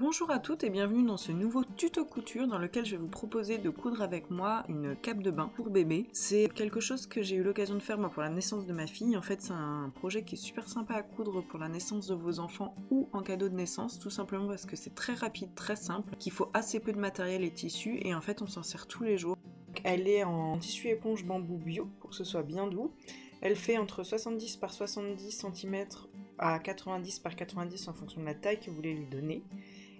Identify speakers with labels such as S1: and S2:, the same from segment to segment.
S1: Bonjour à toutes et bienvenue dans ce nouveau tuto couture dans lequel je vais vous proposer de coudre avec moi une cape de bain pour bébé. C'est quelque chose que j'ai eu l'occasion de faire moi pour la naissance de ma fille. En fait, c'est un projet qui est super sympa à coudre pour la naissance de vos enfants ou en cadeau de naissance, tout simplement parce que c'est très rapide, très simple, qu'il faut assez peu de matériel et tissu et en fait on s'en sert tous les jours. Elle est en tissu éponge bambou bio pour que ce soit bien doux. Elle fait entre 70 par 70 cm à 90 par 90 en fonction de la taille que vous voulez lui donner.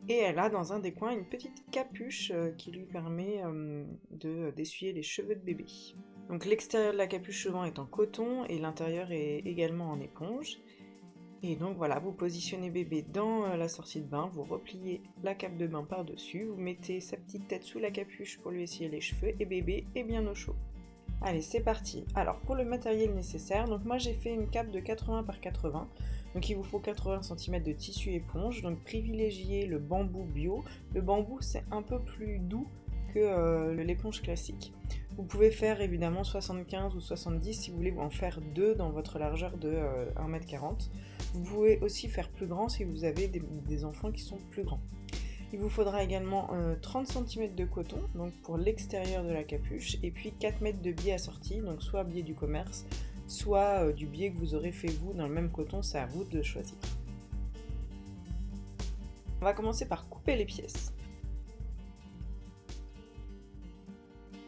S1: Et elle a dans un des coins une petite capuche qui lui permet d'essuyer les cheveux de bébé. Donc l'extérieur de la capuche souvent est en coton et l'intérieur est également en éponge. Et donc voilà, vous positionnez bébé dans la sortie de bain, vous repliez la cape de bain par-dessus, vous mettez sa petite tête sous la capuche pour lui essuyer les cheveux et bébé est bien au chaud. Allez, c'est parti. Alors pour le matériel nécessaire, donc moi j'ai fait une cape de 80 par 80. Donc il vous faut 80 cm de tissu éponge, donc privilégiez le bambou bio. Le bambou c'est un peu plus doux que l'éponge classique. Vous pouvez faire évidemment 75 ou 70 si vous voulez en faire deux dans votre largeur de 1,40 m. Vous pouvez aussi faire plus grand si vous avez des enfants qui sont plus grands. Il vous faudra également 30 cm de coton, donc pour l'extérieur de la capuche, et puis 4 mètres de biais assortis, donc soit biais du commerce, soit du biais que vous aurez fait vous dans le même coton, c'est à vous de choisir. On va commencer par couper les pièces.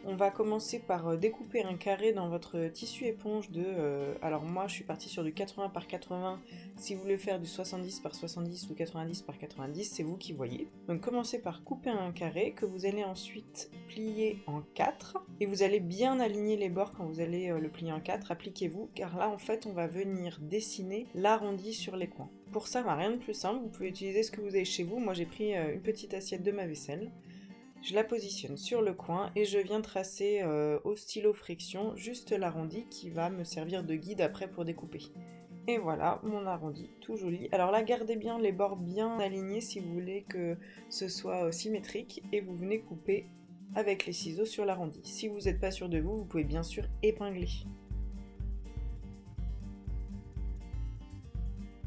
S1: On va commencer par découper un carré dans votre tissu éponge alors moi je suis partie sur du 80 par 80, si vous voulez faire du 70 par 70 ou 90 par 90, c'est vous qui voyez. Donc commencez par couper un carré que vous allez ensuite plier en 4 et vous allez bien aligner les bords quand vous allez le plier en 4, appliquez-vous car là en fait on va venir dessiner l'arrondi sur les coins. Pour ça, rien de plus simple, vous pouvez utiliser ce que vous avez chez vous. Moi j'ai pris une petite assiette de ma vaisselle. Je la positionne sur le coin et je viens tracer au stylo friction juste l'arrondi qui va me servir de guide après pour découper. Et voilà mon arrondi, tout joli. Alors là, gardez bien les bords bien alignés si vous voulez que ce soit symétrique et vous venez couper avec les ciseaux sur l'arrondi. Si vous n'êtes pas sûr de vous, vous pouvez bien sûr épingler.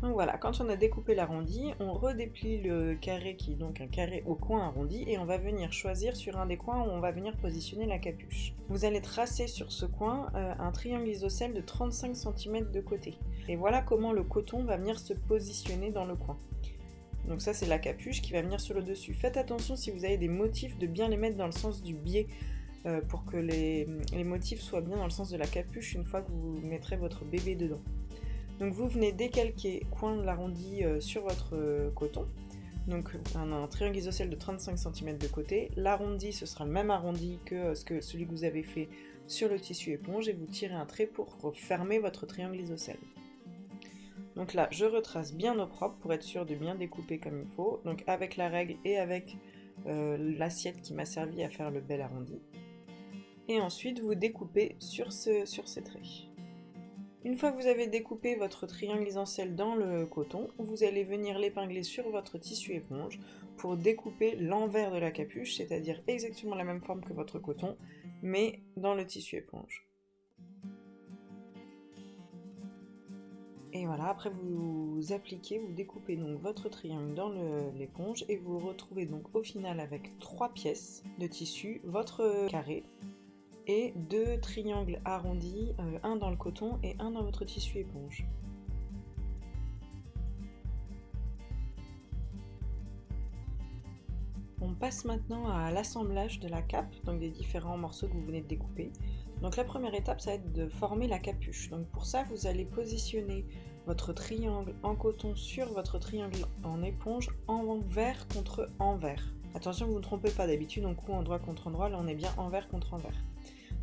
S1: Donc voilà, quand on a découpé l'arrondi, on redéplie le carré qui est donc un carré au coin arrondi et on va venir choisir sur un des coins où on va venir positionner la capuche. Vous allez tracer sur ce coin un triangle isocèle de 35 cm de côté. Et voilà comment le coton va venir se positionner dans le coin. Donc ça c'est la capuche qui va venir sur le dessus. Faites attention si vous avez des motifs de bien les mettre dans le sens du biais pour que les motifs soient bien dans le sens de la capuche une fois que vous mettrez votre bébé dedans. Donc vous venez décalquer coin de l'arrondi sur votre coton, donc un triangle isocèle de 35 cm de côté. L'arrondi ce sera le même arrondi que celui que vous avez fait sur le tissu éponge et vous tirez un trait pour fermer votre triangle isocèle. Donc là je retrace bien au propre pour être sûr de bien découper comme il faut, donc avec la règle et avec l'assiette qui m'a servi à faire le bel arrondi. Et ensuite vous découpez sur ces traits. Une fois que vous avez découpé votre triangle isocèle dans le coton, vous allez venir l'épingler sur votre tissu éponge pour découper l'envers de la capuche, c'est-à-dire exactement la même forme que votre coton, mais dans le tissu éponge. Et voilà, après vous appliquez, vous découpez donc votre triangle dans l'éponge et vous retrouvez donc au final avec 3 pièces de tissu, votre carré, et 2 triangles arrondis, un dans le coton et un dans votre tissu éponge. On passe maintenant à l'assemblage de la cape, donc des différents morceaux que vous venez de découper. Donc la première étape, ça va être de former la capuche. Donc pour ça, vous allez positionner votre triangle en coton sur votre triangle en éponge, envers contre envers. Attention, vous ne trompez pas, d'habitude on coud endroit contre endroit, là on est bien envers contre envers.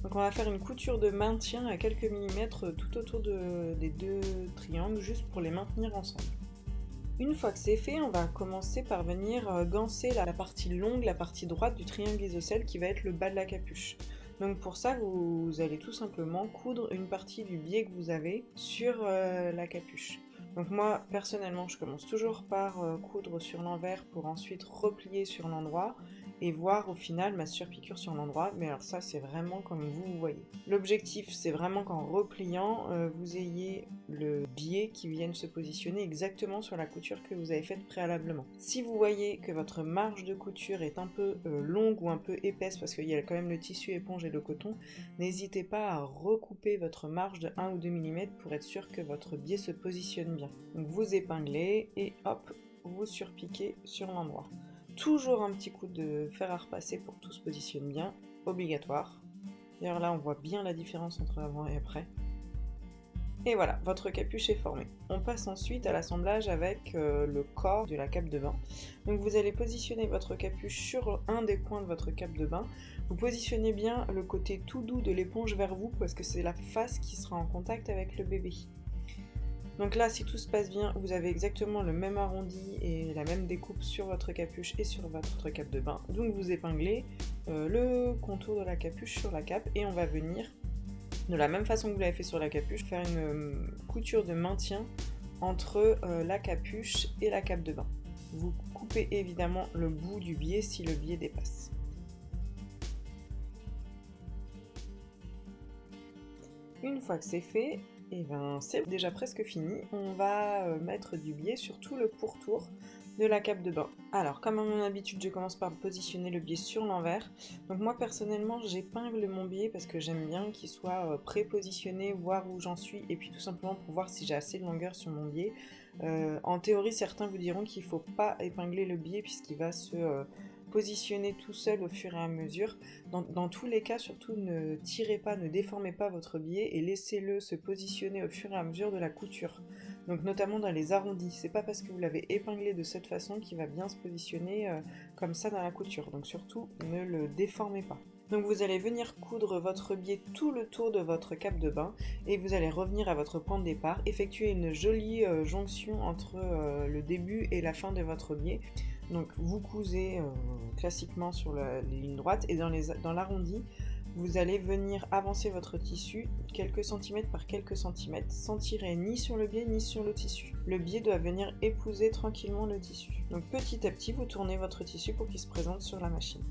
S1: Donc on va faire une couture de maintien à quelques millimètres tout autour des deux triangles, juste pour les maintenir ensemble. Une fois que c'est fait, on va commencer par venir ganser la partie longue, la partie droite du triangle isocèle qui va être le bas de la capuche. Donc pour ça, vous allez tout simplement coudre une partie du biais que vous avez sur la capuche. Donc moi, personnellement, je commence toujours par coudre sur l'envers pour ensuite replier sur l'endroit et voir au final ma surpiqûre sur l'endroit, mais alors ça c'est vraiment comme vous voyez. L'objectif c'est vraiment qu'en repliant, vous ayez le biais qui vienne se positionner exactement sur la couture que vous avez faite préalablement. Si vous voyez que votre marge de couture est un peu longue ou un peu épaisse, parce qu'il y a quand même le tissu éponge et le coton, n'hésitez pas à recouper votre marge de 1 ou 2 mm pour être sûr que votre biais se positionne bien. Donc vous épinglez et hop, vous surpiquez sur l'endroit. Toujours un petit coup de fer à repasser pour que tout se positionne bien, obligatoire. D'ailleurs là on voit bien la différence entre avant et après. Et voilà, votre capuche est formée. On passe ensuite à l'assemblage avec le corps de la cape de bain. Donc vous allez positionner votre capuche sur un des coins de votre cape de bain. Vous positionnez bien le côté tout doux de l'éponge vers vous parce que c'est la face qui sera en contact avec le bébé. Donc là, si tout se passe bien, vous avez exactement le même arrondi et la même découpe sur votre capuche et sur votre cape de bain. Donc vous épinglez le contour de la capuche sur la cape et on va venir, de la même façon que vous l'avez fait sur la capuche, faire une couture de maintien entre la capuche et la cape de bain. Vous coupez évidemment le bout du biais si le biais dépasse. Une fois que c'est fait, et ben c'est déjà presque fini. On va mettre du biais sur tout le pourtour de la cape de bain. Alors, comme à mon habitude, je commence par positionner le biais sur l'envers. Donc moi, personnellement, j'épingle mon biais parce que j'aime bien qu'il soit prépositionné, voir où j'en suis, et puis tout simplement pour voir si j'ai assez de longueur sur mon biais. En théorie, certains vous diront qu'il ne faut pas épingler le biais puisqu'il va se positionner tout seul au fur et à mesure. Dans tous les cas, surtout ne tirez pas, ne déformez pas votre biais et laissez-le se positionner au fur et à mesure de la couture. Donc notamment dans les arrondis, c'est pas parce que vous l'avez épinglé de cette façon qu'il va bien se positionner comme ça dans la couture. Donc surtout ne le déformez pas. Donc vous allez venir coudre votre biais tout le tour de votre cape de bain et vous allez revenir à votre point de départ, effectuer une jolie jonction entre le début et la fin de votre biais. Donc vous cousez classiquement sur les lignes droites et dans l'arrondi, vous allez venir avancer votre tissu quelques centimètres par quelques centimètres sans tirer ni sur le biais ni sur le tissu. Le biais doit venir épouser tranquillement le tissu. Donc petit à petit, vous tournez votre tissu pour qu'il se présente sur la machine.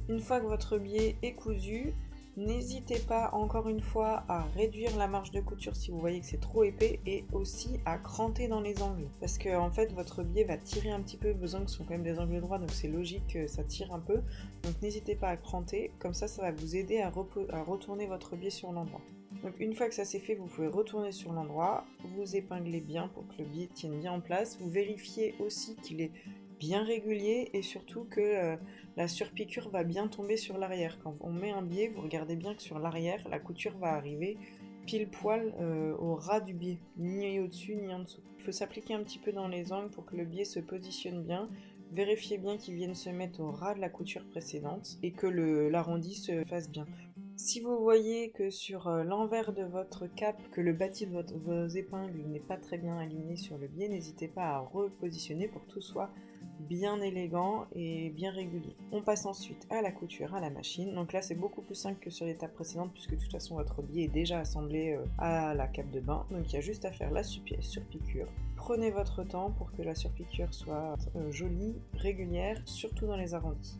S1: Une fois que votre biais est cousu, n'hésitez pas encore une fois à réduire la marge de couture si vous voyez que c'est trop épais et aussi à cranter dans les angles parce que en fait votre biais va tirer un petit peu, vos angles sont quand même des angles droits donc c'est logique que ça tire un peu, donc n'hésitez pas à cranter, comme ça va vous aider à retourner votre biais sur l'endroit. Donc une fois que ça c'est fait, vous pouvez retourner sur l'endroit, vous épinglez bien pour que le biais tienne bien en place, vous vérifiez aussi qu'il est bien régulier et surtout que la surpiqûre va bien tomber sur l'arrière. Quand on met un biais, vous regardez bien que sur l'arrière, la couture va arriver pile poil au ras du biais, ni au-dessus ni en dessous. Il faut s'appliquer un petit peu dans les angles pour que le biais se positionne bien. Vérifiez bien qu'il vienne se mettre au ras de la couture précédente et que l'arrondi se fasse bien. Si vous voyez que sur l'envers de votre cape, que le bâti de vos épingles n'est pas très bien aligné sur le biais, n'hésitez pas à repositionner pour que tout soit bien élégant et bien régulier. On passe ensuite à la couture à la machine. Donc là c'est beaucoup plus simple que sur l'étape précédente puisque de toute façon votre biais est déjà assemblé à la cape de bain. Donc il y a juste à faire la surpiqûre. Prenez votre temps pour que la surpiqûre soit jolie, régulière, surtout dans les arrondis.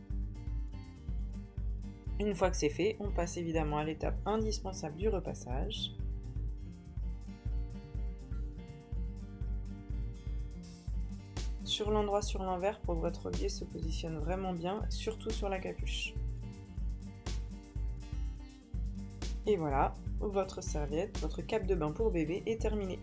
S1: Une fois que c'est fait, on passe évidemment à l'étape indispensable du repassage. Sur l'endroit sur l'envers pour que votre biais se positionne vraiment bien, surtout sur la capuche. Et voilà, votre serviette, votre cape de bain pour bébé est terminée.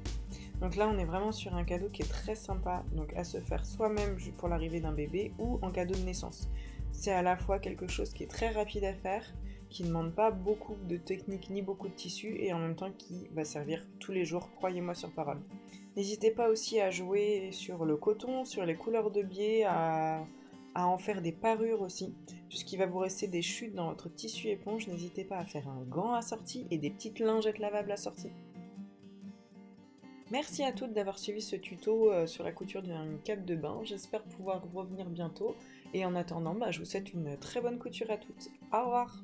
S1: Donc là on est vraiment sur un cadeau qui est très sympa, donc à se faire soi-même pour l'arrivée d'un bébé ou en cadeau de naissance. C'est à la fois quelque chose qui est très rapide à faire, qui ne demande pas beaucoup de technique ni beaucoup de tissu et en même temps qui va servir tous les jours, croyez-moi sur parole. N'hésitez pas aussi à jouer sur le coton, sur les couleurs de biais, à en faire des parures aussi, puisqu'il va vous rester des chutes dans votre tissu éponge. N'hésitez pas à faire un gant assorti et des petites lingettes lavables assorties. Merci à toutes d'avoir suivi ce tuto sur la couture d'une cape de bain. J'espère pouvoir revenir bientôt. Et en attendant, je vous souhaite une très bonne couture à toutes. Au revoir!